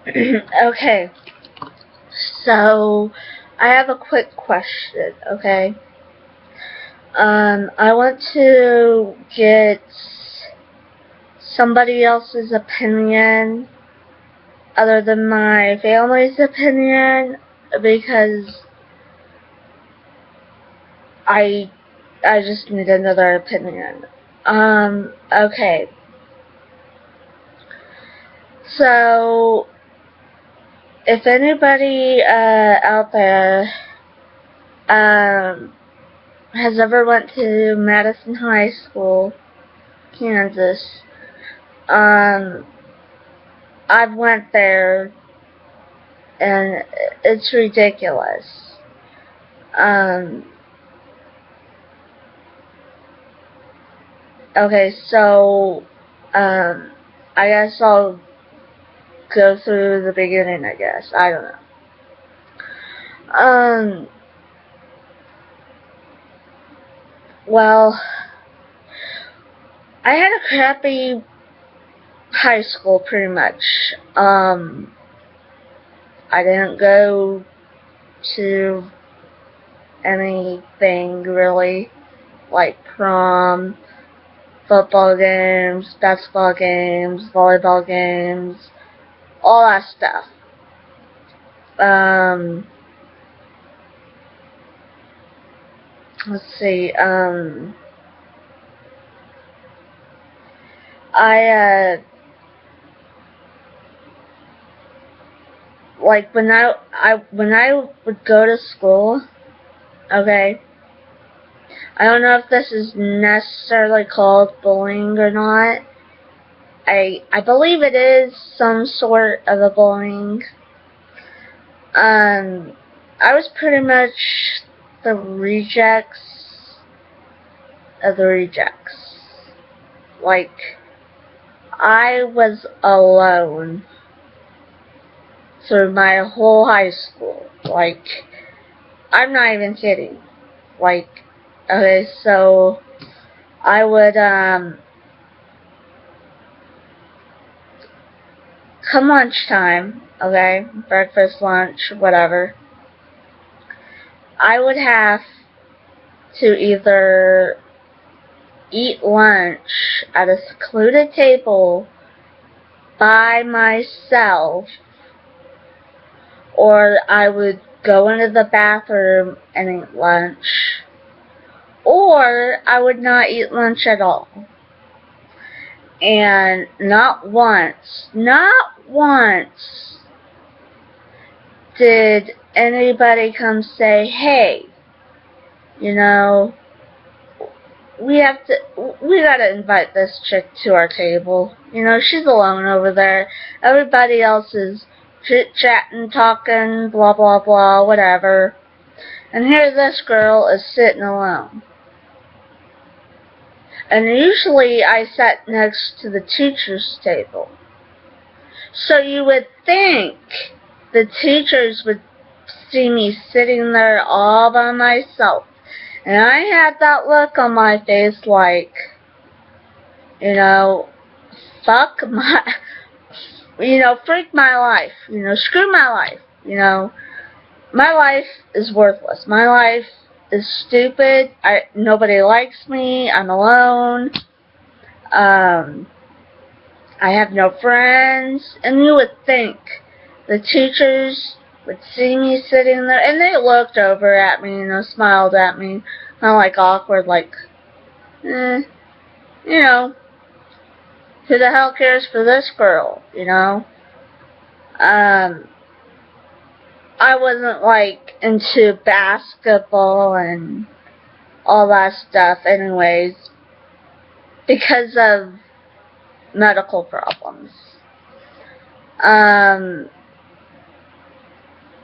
Okay, so I have a quick question, okay? I want to get somebody else's opinion other than my family's opinion because I just need another opinion. Okay. So if anybody out there has ever went to Madison High School, Kansas, I've went there and it's ridiculous. Okay, so I guess I'll go through the beginning, I guess. I don't know. Well, I had a crappy high school, pretty much. I didn't go to anything really, like prom, football games, basketball games, volleyball games, all that stuff. Let's see, like when I would go to school, okay, I don't know if this is necessarily called bullying or not. I believe it is some sort of a bullying. I was pretty much the rejects of the rejects. Like, I was alone through my whole high school. Like, I'm not even kidding. Like, okay, so I would, come lunchtime, okay, breakfast, lunch, whatever, I would have to either eat lunch at a secluded table by myself, or I would go into the bathroom and eat lunch, or I would not eat lunch at all. And not once did anybody come say, hey, you know, we gotta invite this chick to our table. You know, she's alone over there. Everybody else is chit-chatting, talking, blah, blah, blah, whatever. And here this girl is sitting alone. And usually I sat next to the teacher's table. So you would think the teachers would see me sitting there all by myself. And I had that look on my face like, you know, fuck my, you know, freak my life, you know, screw my life, you know. My life is worthless. My life is stupid. Nobody likes me. I'm alone. I have no friends. And you would think the teachers would see me sitting there, and they looked over at me, you know, smiled at me, kind of like awkward, like, you know, who the hell cares for this girl, you know? I wasn't, like, into basketball and all that stuff anyways, because of medical problems.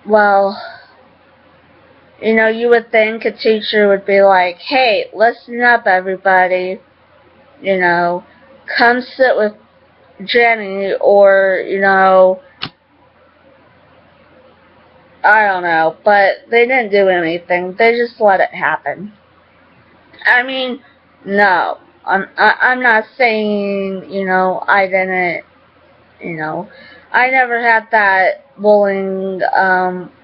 Well, you know, you would think a teacher would be like, hey, listen up, everybody, you know, come sit with Jenny, or, you know, I don't know, but they didn't do anything. They just let it happen. I mean, no, I'm not saying, you know, I didn't you know. I never had that bullying,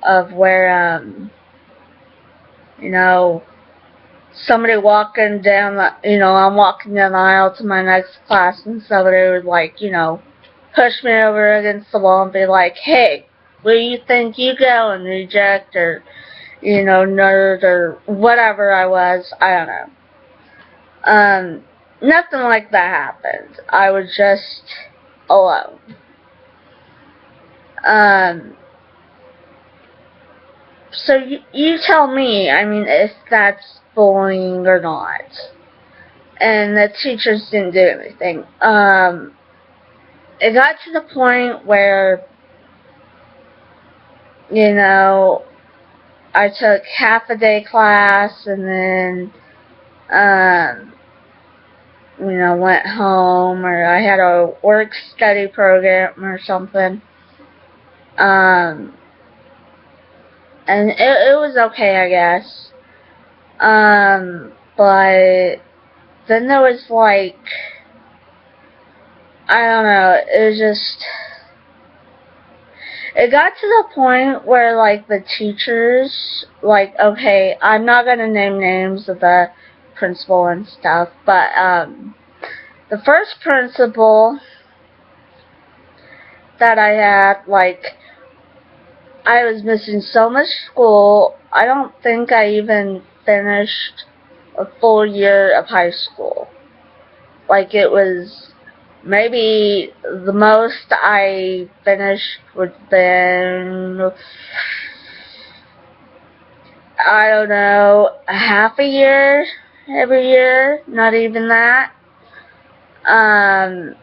of where, you know, somebody walking down the, I'm walking down the aisle to my next class and somebody would, like, push me over against the wall and be like, hey, where you think you going, reject, or, nerd, or whatever I was, I don't know. Nothing like that happened. I was just alone. So you tell me, I mean, if that's bullying or not. And the teachers didn't do anything. It got to the point where, I took half a day class and then, went home, or I had a work study program or something. And it was okay, I guess. But then there was, like, I don't know, it got to the point where, like, the teachers, like, okay, I'm not gonna name names of the principal and stuff, but, the first principal that I had, like, I was missing so much school, I don't think I even finished a full year of high school. Like, it was maybe the most I finished would have been, I don't know, a half a year every year, not even that. And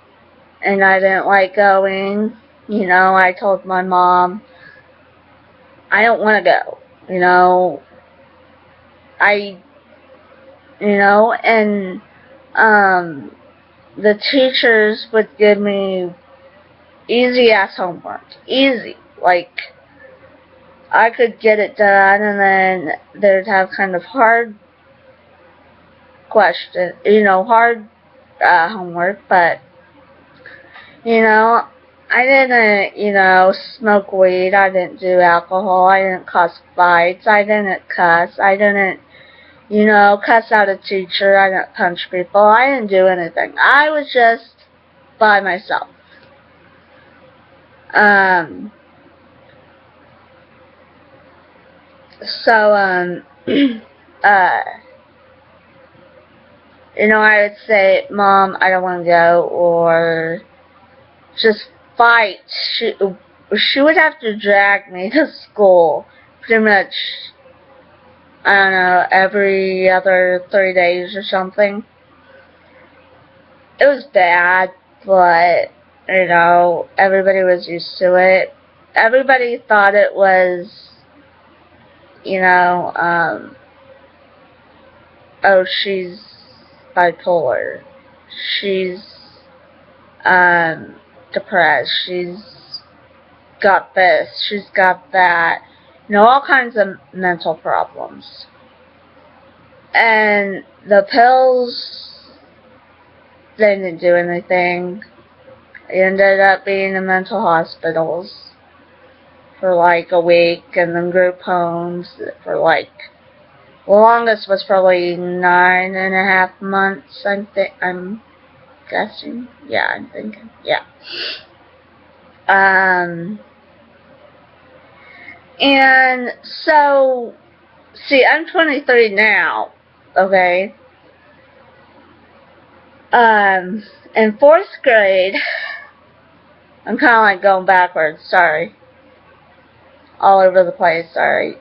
I didn't like going. I told my mom, I don't want to go. And the teachers would give me easy-ass homework. Easy. Like, I could get it done, and then they'd have kind of hard question, hard homework, but, I didn't, smoke weed, I didn't do alcohol, I didn't cause fights, I didn't cuss, I didn't, cuss out a teacher, I didn't punch people, I didn't do anything. I was just by myself. So, I would say, Mom, I don't want to go, or just fight. She would have to drag me to school pretty much, I don't know, every other 3 days or something. It was bad, but, everybody was used to it. Everybody thought it was, oh, she's bipolar. She's, depressed. She's got this. She's got that. All kinds of mental problems. And the pills, they didn't do anything. I ended up being in mental hospitals for like a week, and then group homes for like, the longest was probably 9.5 months, I'm guessing. Yeah, I'm thinking. Yeah. And so, see, I'm 23 now, okay? In 4th grade, I'm kind of like going backwards, sorry. All over the place, sorry.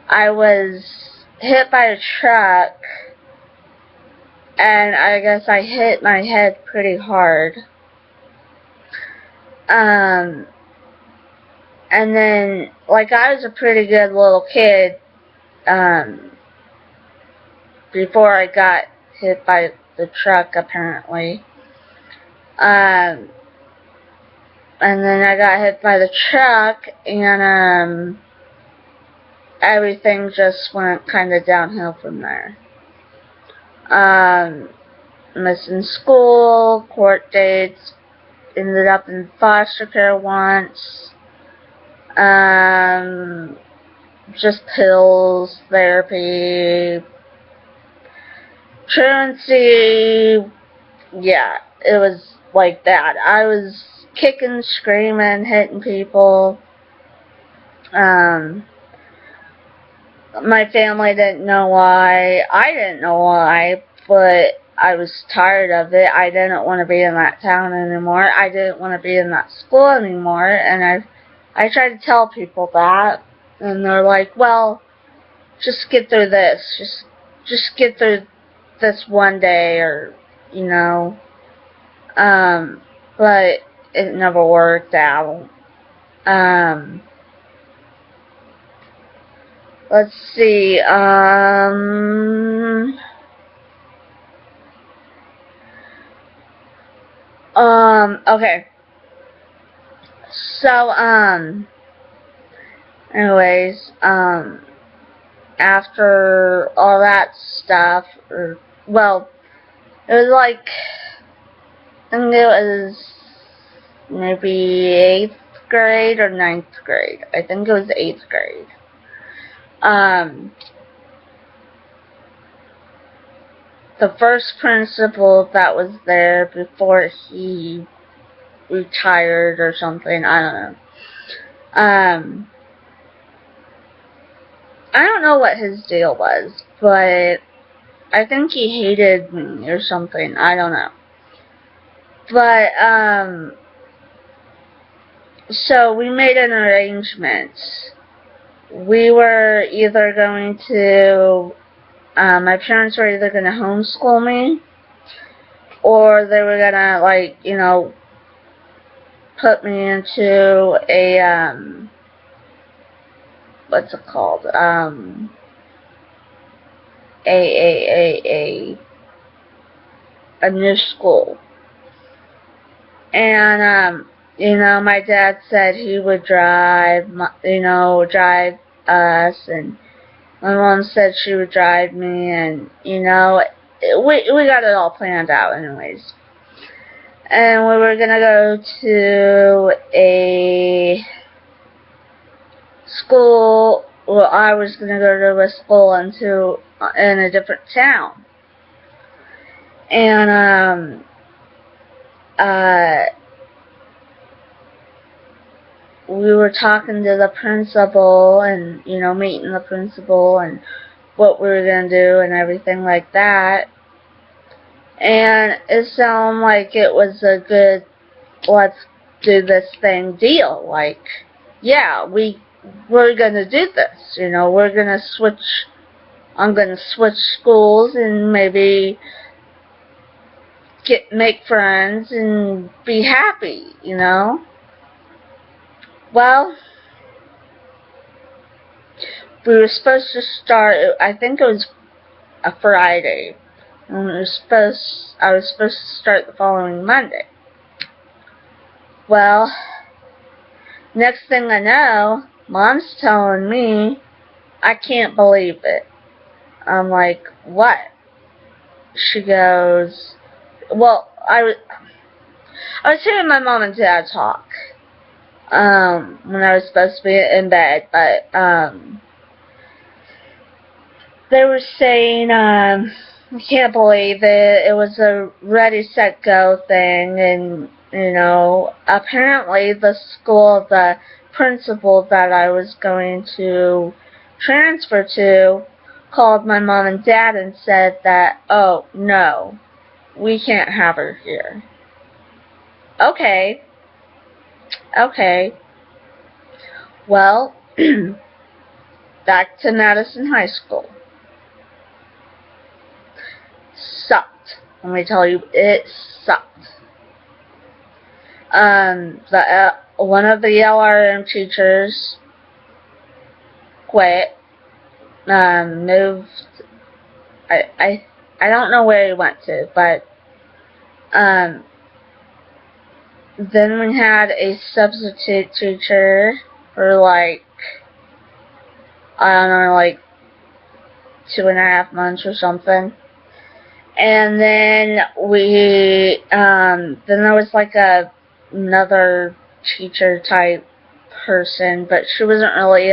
I was hit by a truck, and I guess I hit my head pretty hard. And then, like, I was a pretty good little kid, before I got hit by the truck, apparently. And then I got hit by the truck, and, everything just went kind of downhill from there. missing school, court dates, ended up in foster care once, just pills, therapy, truancy, yeah, it was like that. I was kicking, screaming, hitting people. My family didn't know why. I didn't know why, but I was tired of it. I didn't want to be in that town anymore. I didn't want to be in that school anymore. And I tried to tell people that, and they're like, "Well, just get through this. Just get through this one day, or you know." But it never worked out. Let's see, okay. So, anyways, after all that stuff, well, it was like, I think it was maybe 8th grade or 9th grade. I think it was 8th grade. The first principal that was there before he retired or something, I don't know. I don't know what his deal was, but I think he hated me or something, I don't know. But, so we made an arrangement. We were either going to, my parents were either going to homeschool me, or they were going to, like, you know, put me into a, what's it called, a new school. And, you know, my dad said he would drive us, and my mom said she would drive me, and, you know, we got it all planned out anyways. And we were gonna go to a school, well, I was gonna go to a school in a different town. And, we were talking to the principal and, you know, meeting the principal and what we were going to do and everything like that. And it sounded like it was a good, let's do this thing deal. Like, yeah, we're going to do this. You know, we're going to switch, I'm going to switch schools and maybe make friends and be happy, you know. Well, we were supposed to start, I think it was a Friday, and I was supposed to start the following Monday. Well, next thing I know, Mom's telling me, I can't believe it. I'm like, what? She goes, well, I was hearing my mom and dad talk, when I was supposed to be in bed, but, they were saying, I can't believe it, it was a ready, set, go thing, and, you know, apparently the school, the principal that I was going to transfer to called my mom and dad and said that, oh, no, we can't have her here. Okay. Well, back to Madison High School. Sucked. Let me tell you, it sucked. One of the LRM teachers quit. Moved. I don't know where he went to, but then we had a substitute teacher for like, I don't know, like 2.5 months or something. And then then there was like another teacher type person, but she wasn't really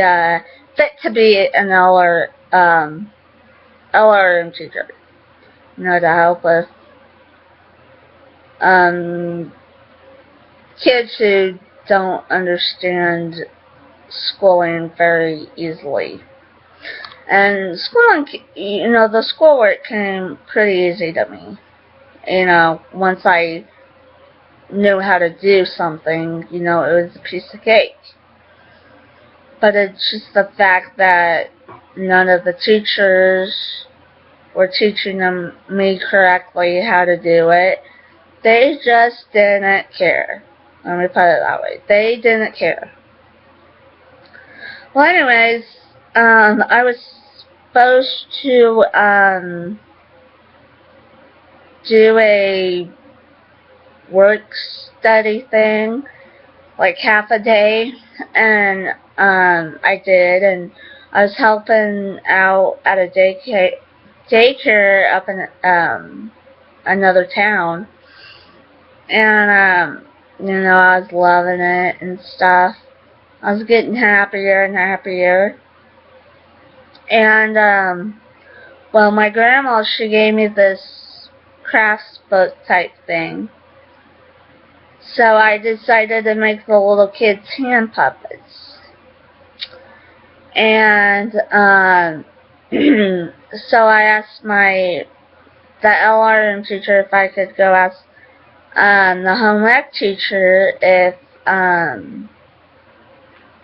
fit to be an LRM teacher, to help with kids who don't understand schooling very easily. And schooling, the schoolwork came pretty easy to me. Once I knew how to do something, it was a piece of cake. But it's just the fact that none of the teachers were teaching me correctly how to do it. They just didn't care. Let me put it that way. They didn't care. Well, anyways, I was supposed to do a work study thing, like half a day, and I did, and I was helping out at a daycare up in another town, and I was loving it and stuff. I was getting happier and happier. And well, my grandma, she gave me this crafts book type thing. So I decided to make the little kids' hand puppets. And so I asked the LRM teacher if I could go ask the home ec teacher if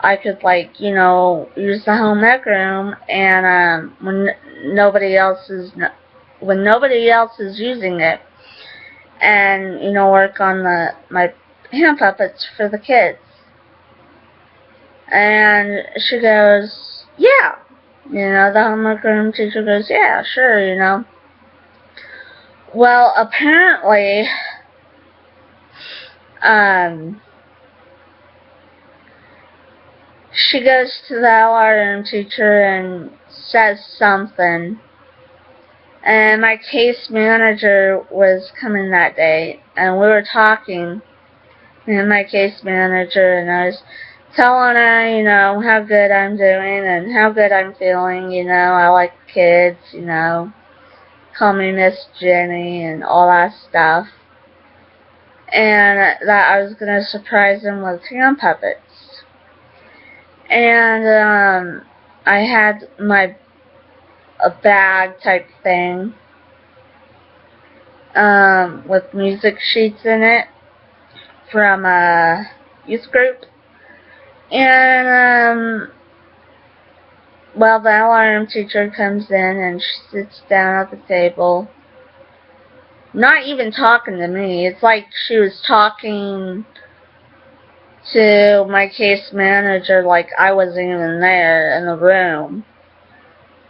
I could, use the home ec room, and when nobody else is using it, and work on my hand puppets for the kids. And she goes, yeah. The homework room teacher goes, yeah, sure. Well, apparently, she goes to the LRM teacher and says something. And my case manager was coming that day, and we were talking, and my case manager, and I was telling her, how good I'm doing and how good I'm feeling, I like kids, call me Miss Jenny and all that stuff. And that I was going to surprise him with hand puppets. And I had a bag type thing with music sheets in it from a youth group. And well, the LRM teacher comes in and she sits down at the table, not even talking to me. It's like she was talking to my case manager like I wasn't even there in the room.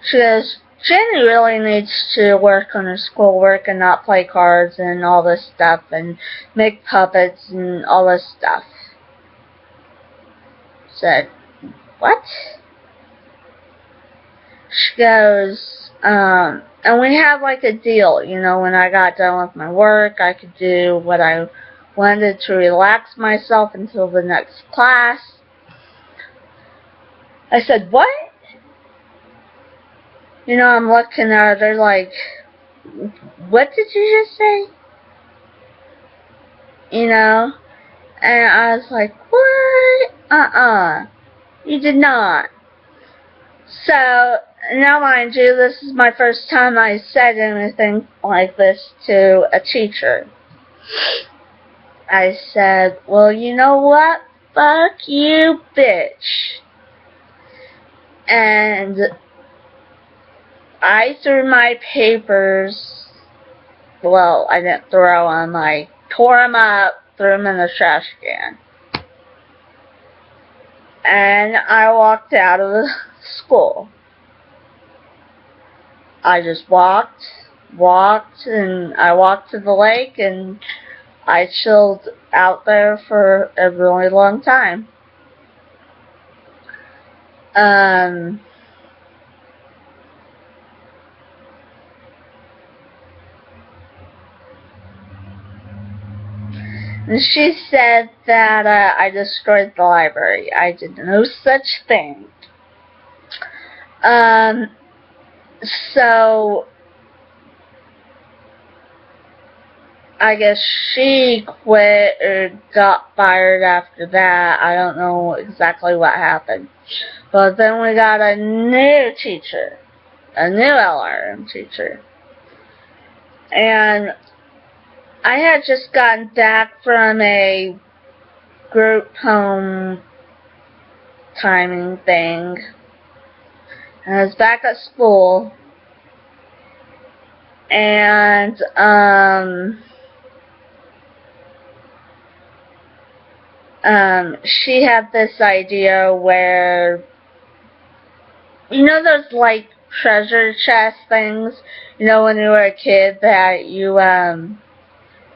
She goes, Jenny really needs to work on her schoolwork and not play cards and all this stuff and make puppets and all this stuff. Said, what? She goes, and we had like a deal, when I got done with my work, I could do what I wanted to relax myself until the next class. I said, what? I'm looking at her like, what did you just say? And I was like, what? You did not. So, now mind you, this is my first time I said anything like this to a teacher. I said, well, you know what? Fuck you, bitch. And I threw my papers, well, I didn't throw them, I tore them up, threw them in the trash can. And I walked out of the school. I just walked, and I walked to the lake, and I chilled out there for a really long time. I, And she said that I destroyed the library. I did no such thing. So I guess she quit or got fired after that. I don't know exactly what happened. But then we got a new teacher, a new LRM teacher. And I had just gotten back from a group home timing thing. And I was back at school. And, she had this idea where, you know those, like, treasure chest things? You know, when you were a kid that you,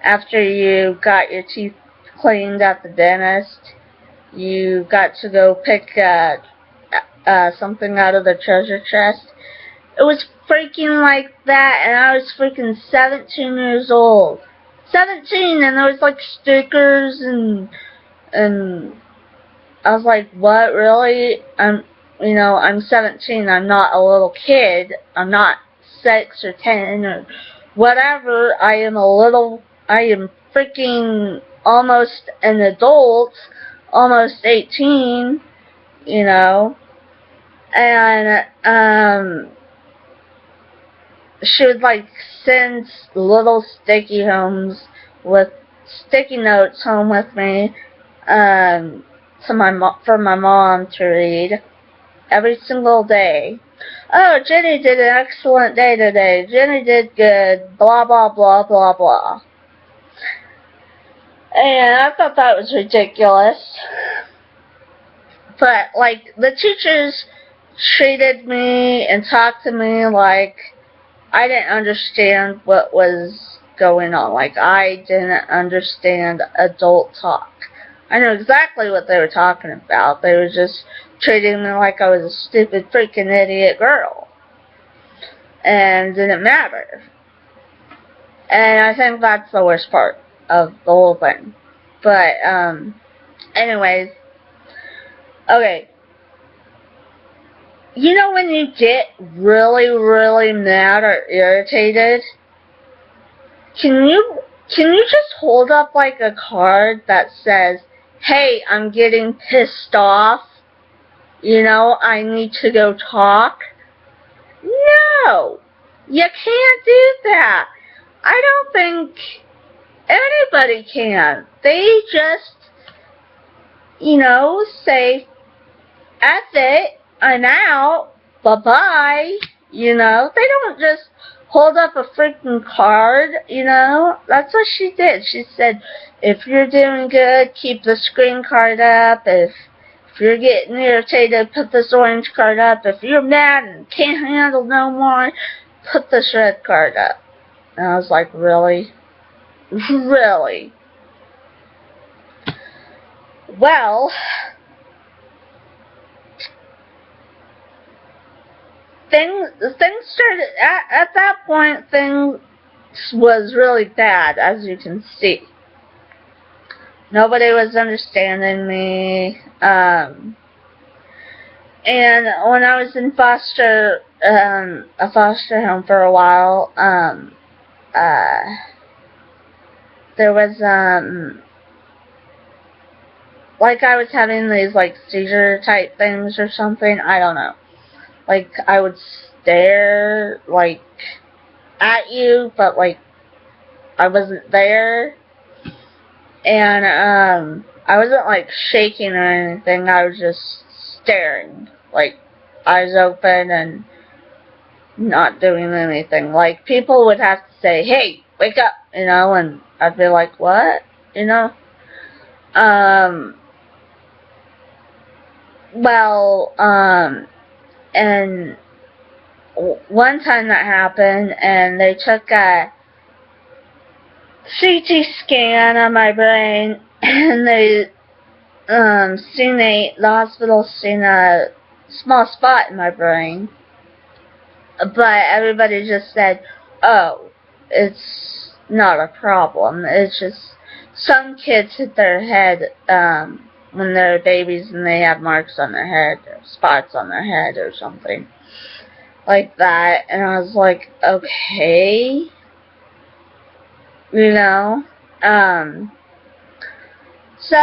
after you got your teeth cleaned at the dentist, you got to go pick, something out of the treasure chest. It was freaking like that, and I was freaking 17 years old. 17, and there was, like, stickers, and I was like, what, really? I'm 17, I'm not a little kid, I'm not 6 or 10 or whatever, I am freaking almost an adult, almost 18, you know, and, she would, like, send little sticky notes home with me, for my mom to read every single day. Oh, Jenny did an excellent day today. Jenny did good. Blah, blah, blah, blah, blah. And I thought that was ridiculous. But, like, the teachers treated me and talked to me like I didn't understand what was going on. Like, I didn't understand adult talk. I knew exactly what they were talking about. They were just treating me like I was a stupid freaking idiot girl. And didn't matter. And I think that's the worst part of the whole thing. But, anyways. Okay. You know when you get really, really mad or irritated? Can you just hold up, like, a card that says, hey, I'm getting pissed off, you know, I need to go talk? No! You can't do that. I don't think anybody can. They just, you know, say, F it, I'm out, bye-bye, you know. They don't just hold up a freaking card, you know. That's what she did. She said, if you're doing good, keep the screen card up. If you're getting irritated, put this orange card up. If you're mad and can't handle no more, put this red card up. And I was like, really? Really? Well, things started, at that point, things was really bad, as you can see. Nobody was understanding me, and when I was in a foster home for a while, there was, like, I was having these, like, seizure type things or something, I don't know. Like, I would stare, like, at you, but, like, I wasn't there. And, I wasn't, like, shaking or anything. I was just staring. Like, eyes open and not doing anything. Like, people would have to say, hey, wake up, you know, and I'd be like, what? You know? And one time that happened, and they took a CT scan of my brain, and the hospital seen a small spot in my brain, but everybody just said, oh, it's not a problem, it's just some kids hit their head when they're babies and they have marks on their head or spots on their head or something like that. And I was like, okay, you know. So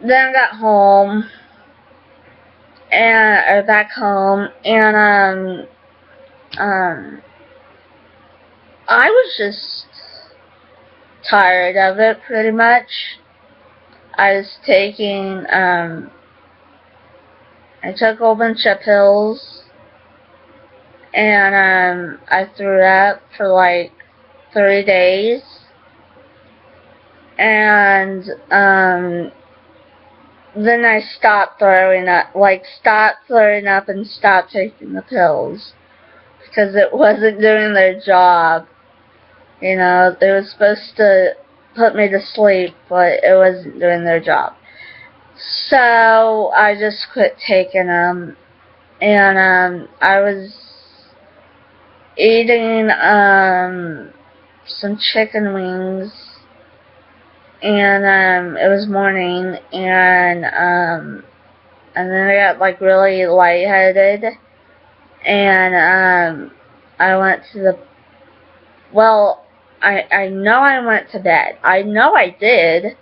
then I got home or back home, and I was just tired of it, pretty much. I was taking, I took a whole bunch of pills, and I threw up for like 3 days, and then I stopped throwing up and stopped taking the pills, because it wasn't doing their job. You know, they were supposed to put me to sleep, but it wasn't doing their job. So I just quit taking them, and I was eating some chicken wings, and it was morning, and then I got like really lightheaded, and I went to the, well, I know I went to bed. I know I did.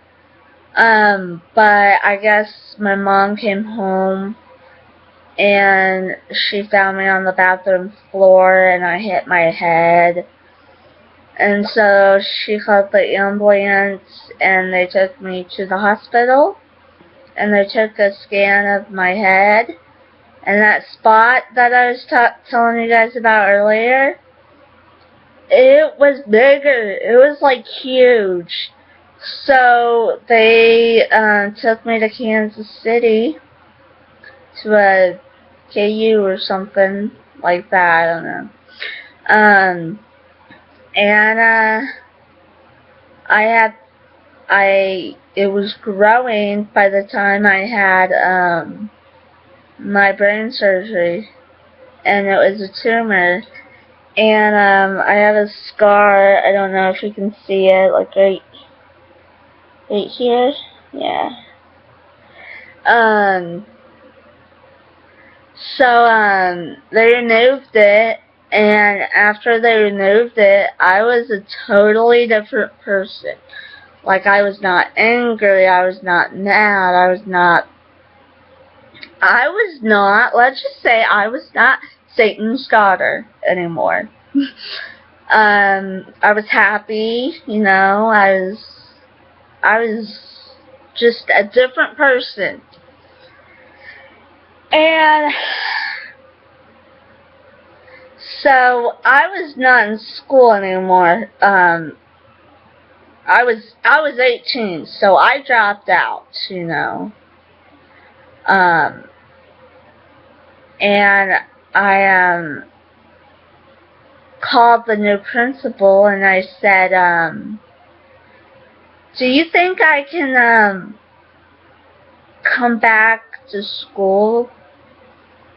But I guess my mom came home and she found me on the bathroom floor and I hit my head. And so she called the ambulance and they took me to the hospital and they took a scan of my head. And that spot that I was telling you guys about earlier, it was bigger. It was like huge. So they took me to Kansas City to a KU or something like that. I don't know. And it was growing by the time I had my brain surgery, and it was a tumor. And I have a scar. I don't know if you can see it, like right here. Yeah. So they removed it, and after they removed it, I was a totally different person. Like, I was not angry, I was not mad, let's just say I was not Satan's daughter anymore. I was happy, you know, I was just a different person. And so I was not in school anymore. I was 18, so I dropped out, you know. And I called the new principal and I said, do you think I can come back to school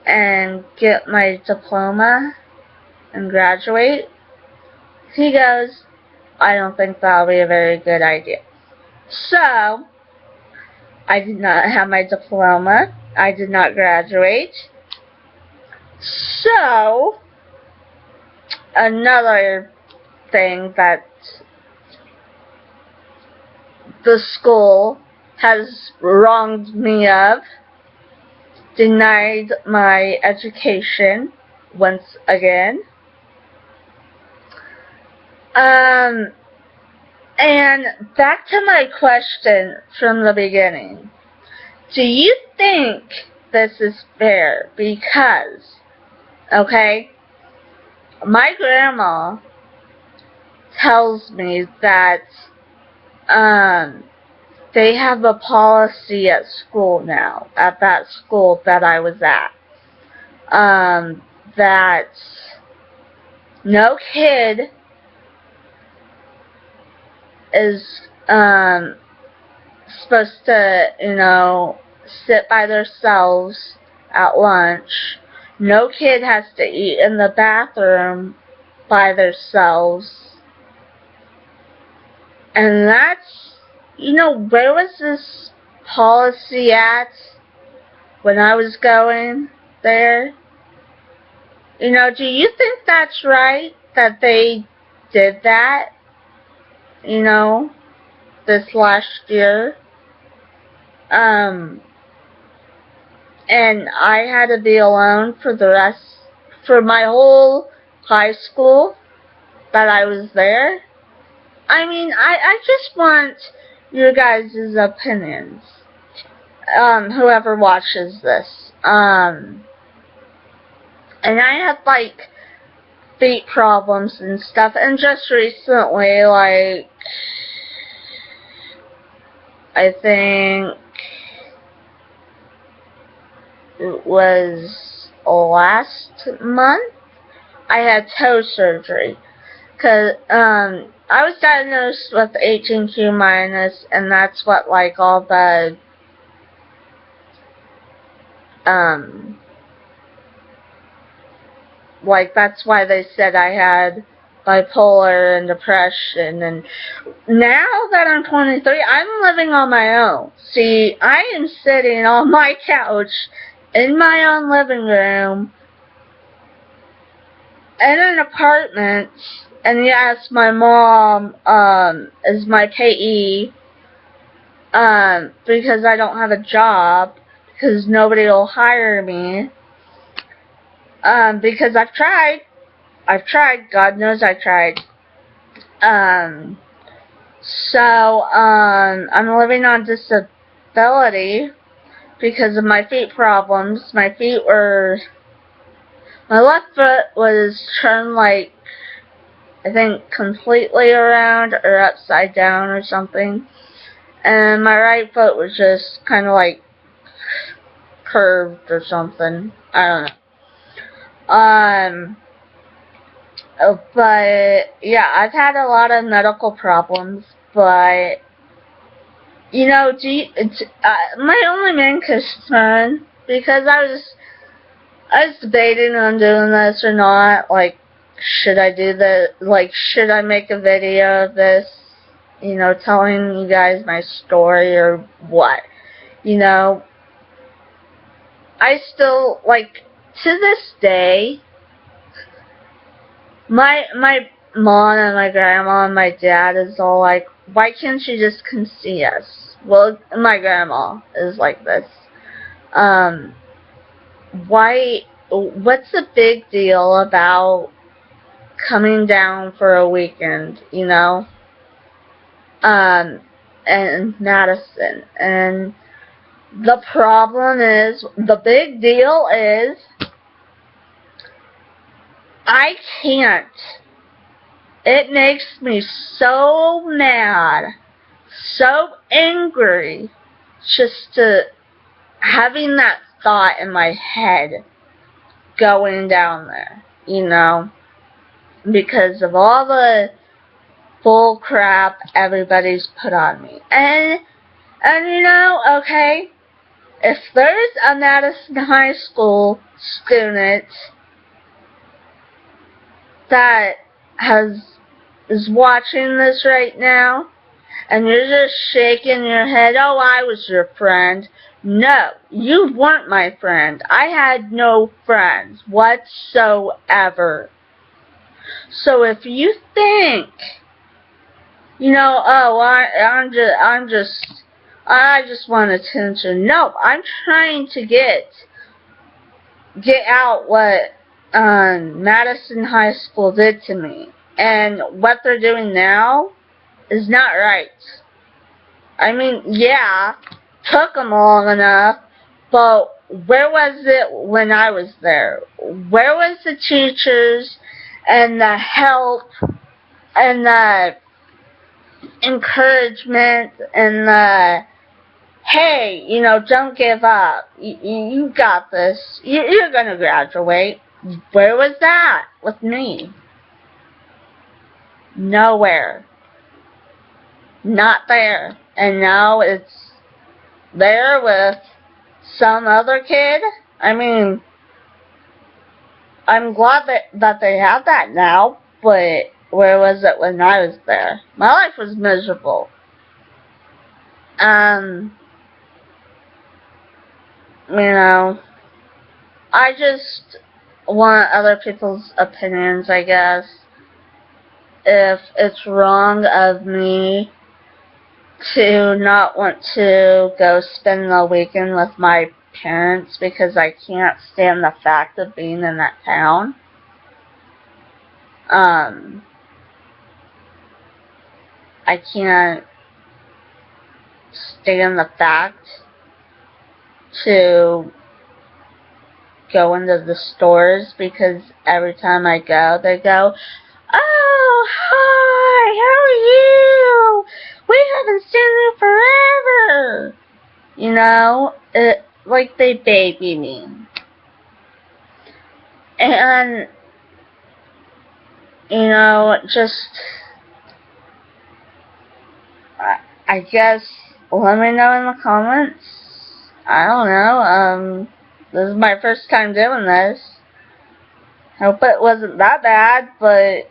and get my diploma and graduate? He goes, I don't think that'll be a very good idea. So I did not have my diploma. I did not graduate. So another thing that the school has wronged me of, denied my education once again. And back to my question from the beginning. Do you think this is fair? Because, okay, my grandma tells me that they have a policy at school now, at that school that I was at, that no kid is supposed to, you know, sit by themselves at lunch. No kid has to eat in the bathroom by themselves. And that's, where was this policy at when I was going there? Do you think that's right that they did that, this last year? And I had to be alone for my whole high school that I was there. I mean, I just want your guys' opinions. Whoever watches this. And I had, like, feet problems and stuff, and just recently, like, I think it was last month, I had toe surgery. Cause, I was diagnosed with 18Q minus, and that's what, like, all the, like, that's why they said I had bipolar and depression. And now that I'm 23, I'm living on my own. See, I am sitting on my couch in my own living room in an apartment, and yes, my mom is my payee, because I don't have a job, because nobody will hire me, because I've tried, God knows I tried. So, I'm living on disability because of my feet problems. My left foot was turned, like, I think completely around or upside down or something. And my right foot was just kind of like curved or something. I don't know. But yeah, I've had a lot of medical problems, but my only main concern, because I was debating on doing this or not, like, should I do should I make a video of this, telling you guys my story or what, I still, like, to this day, my mom and my grandma and my dad is all like, why can't you just come see us? Well, my grandma is like this. What's the big deal about coming down for a weekend, and Madison? And the problem is, the big deal is, I can't. It makes me so mad, so angry, just to having that thought in my head going down there, because of all the bull crap everybody's put on me. And okay, if there's a Madison High School student that is watching this right now, and you're just shaking your head, oh, I was your friend. No, you weren't my friend. I had no friends whatsoever. So if you think, oh, I just want attention. No, I'm trying to get out what Madison High School did to me. And what they're doing now is not right. I mean, yeah, took them long enough, but where was it when I was there? Where was the teachers and the help and the encouragement and the, hey, don't give up. You got this. You're going to graduate. Where was that with me? Nowhere. Not there. And now it's there with some other kid. I mean, I'm glad that they have that now, but where was it when I was there? My life was miserable. You know, I just want other people's opinions, I guess. If it's wrong of me to not want to go spend the weekend with my parents because I can't stand the fact of being in that town. I can't stand the fact to go into the stores because every time I go, they go, "Oh, hi, how are you? We haven't seen you forever." You know, like they baby me. And, you know, just, I guess, let me know in the comments. I don't know, this is my first time doing this. Hope it wasn't that bad, but,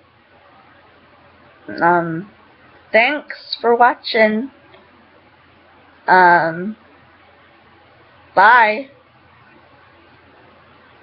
thanks for watching. Bye.